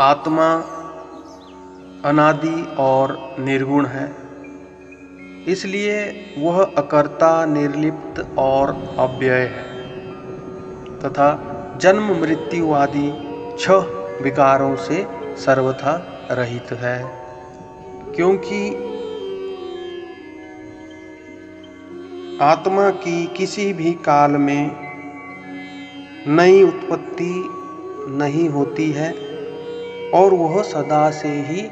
आत्मा अनादि और निर्गुण है, इसलिए वह अकर्ता, निर्लिप्त और अव्यय है तथा जन्म मृत्यु आदि 6 विकारों से सर्वथा रहित है। क्योंकि आत्मा की किसी भी काल में नई उत्पत्ति नहीं होती है और वह सदा से ही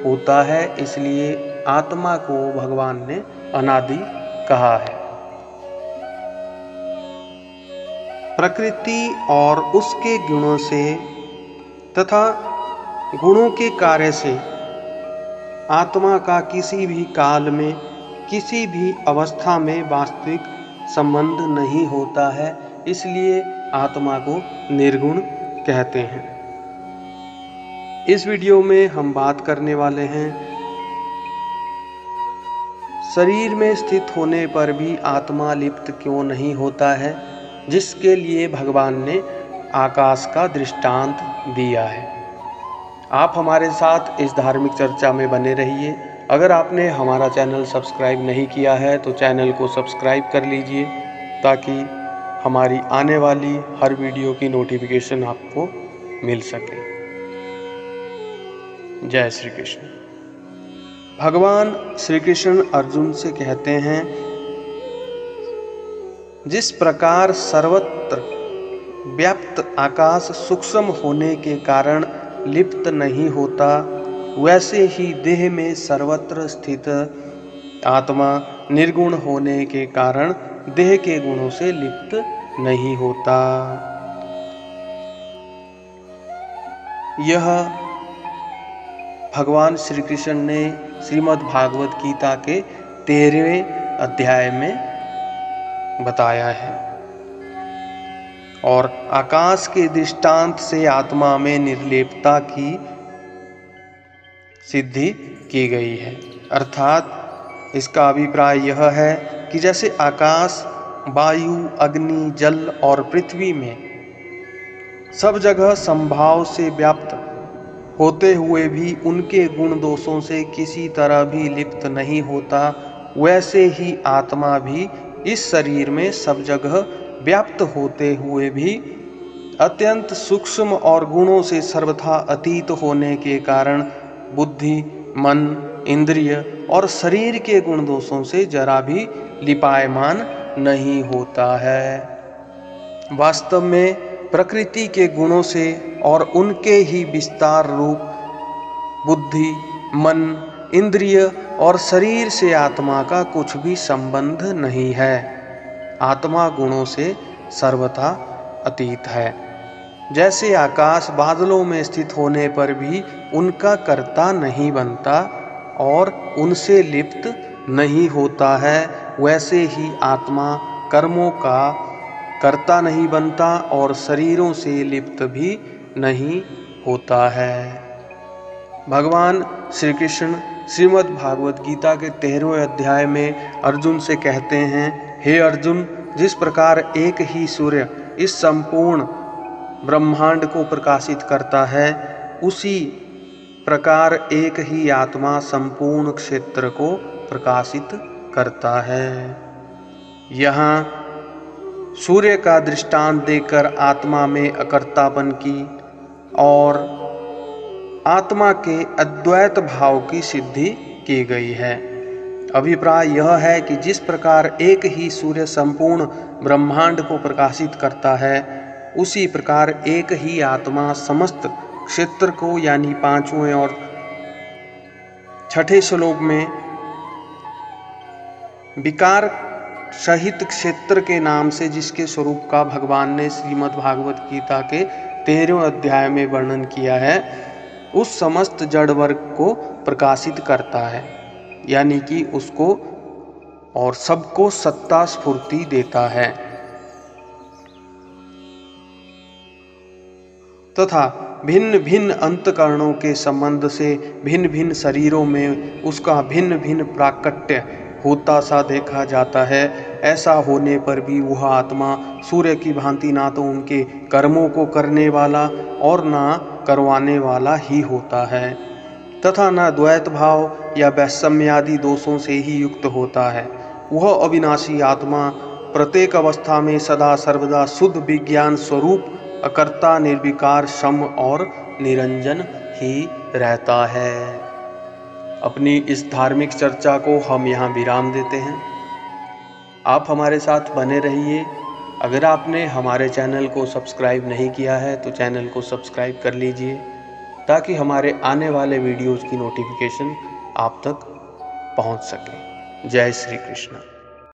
होता है, इसलिए आत्मा को भगवान ने अनादि कहा है। प्रकृति और उसके गुणों से तथा गुणों के कार्य से आत्मा का किसी भी काल में, किसी भी अवस्था में वास्तविक संबंध नहीं होता है, इसलिए आत्मा को निर्गुण कहते हैं। इस वीडियो में हम बात करने वाले हैं शरीर में स्थित होने पर भी आत्मा लिप्त क्यों नहीं होता है, जिसके लिए भगवान ने आकाश का दृष्टांत दिया है। आप हमारे साथ इस धार्मिक चर्चा में बने रहिए। अगर आपने हमारा चैनल सब्सक्राइब नहीं किया है तो चैनल को सब्सक्राइब कर लीजिए, ताकि हमारी आने वाली हर वीडियो की नोटिफिकेशन आपको मिल सके। जय श्री कृष्ण। भगवान श्री कृष्ण अर्जुन से कहते हैं, जिस प्रकार सर्वत्र व्याप्त आकाश सूक्ष्म होने के कारण लिप्त नहीं होता, वैसे ही देह में सर्वत्र स्थित आत्मा निर्गुण होने के कारण देह के गुणों से लिप्त नहीं होता। यह भगवान श्री कृष्ण ने श्रीमद् भागवत गीता के 13वें अध्याय में बताया है और आकाश के दृष्टांत से आत्मा में निर्लेपता की सिद्धि की गई है। अर्थात इसका अभिप्राय यह है कि जैसे आकाश, वायु, अग्नि, जल और पृथ्वी में सब जगह संभाव से व्याप्त होते हुए भी उनके गुण दोषों से किसी तरह भी लिप्त नहीं होता, वैसे ही आत्मा भी इस शरीर में सब जगह व्याप्त होते हुए भी अत्यंत सूक्ष्म और गुणों से सर्वथा अतीत होने के कारण बुद्धि, मन, इंद्रिय और शरीर के गुण दोषों से जरा भी लिपायमान नहीं होता है। वास्तव में प्रकृति के गुणों से और उनके ही विस्तार रूप बुद्धि, मन, इंद्रिय और शरीर से आत्मा का कुछ भी संबंध नहीं है। आत्मा गुणों से सर्वथा अतीत है। जैसे आकाश बादलों में स्थित होने पर भी उनका कर्ता नहीं बनता और उनसे लिप्त नहीं होता है, वैसे ही आत्मा कर्मों का कर्ता नहीं बनता और शरीरों से लिप्त भी नहीं होता है। भगवान श्री कृष्ण श्रीमद् भागवत गीता के 13वें अध्याय में अर्जुन से कहते हैं, हे अर्जुन, जिस प्रकार एक ही सूर्य इस संपूर्ण ब्रह्मांड को प्रकाशित करता है, उसी प्रकार एक ही आत्मा संपूर्ण क्षेत्र को प्रकाशित करता है। यहाँ सूर्य का दृष्टांत देकर आत्मा में अकर्तापन की और आत्मा के अद्वैत भाव की सिद्धि की गई है। अभिप्राय यह है कि जिस प्रकार एक ही सूर्य संपूर्ण ब्रह्मांड को प्रकाशित करता है, उसी प्रकार एक ही आत्मा समस्त क्षेत्र को, यानी 5वें और 6ठे श्लोक में विकार सहित क्षेत्र के नाम से जिसके स्वरूप का भगवान ने श्रीमद् भागवत गीता के 13वें अध्याय में वर्णन किया है, उस समस्त जड़ वर्ग को प्रकाशित करता है, यानी कि उसको और सबको सत्ता स्फूर्ति देता है तथा भिन्न भिन्न अंतकरणों के संबंध से भिन्न भिन्न शरीरों में उसका भिन्न भिन्न प्राकट्य होता सा देखा जाता है। ऐसा होने पर भी वह आत्मा सूर्य की भांति ना तो उनके कर्मों को करने वाला, और ना करवाने वाला ही होता है, तथा न द्वैत भाव या वैषम्यादि दोषों से ही युक्त होता है। वह अविनाशी आत्मा प्रत्येक अवस्था में सदा सर्वदा शुद्ध विज्ञान स्वरूप अकर्ता, निर्विकार, सम और निरंजन ही रहता है। अपनी इस धार्मिक चर्चा को हम यहाँ विराम देते हैं। आप हमारे साथ बने रहिए। अगर आपने हमारे चैनल को सब्सक्राइब नहीं किया है तो चैनल को सब्सक्राइब कर लीजिए, ताकि हमारे आने वाले वीडियोज़ की नोटिफिकेशन आप तक पहुंच सके। जय श्री कृष्ण।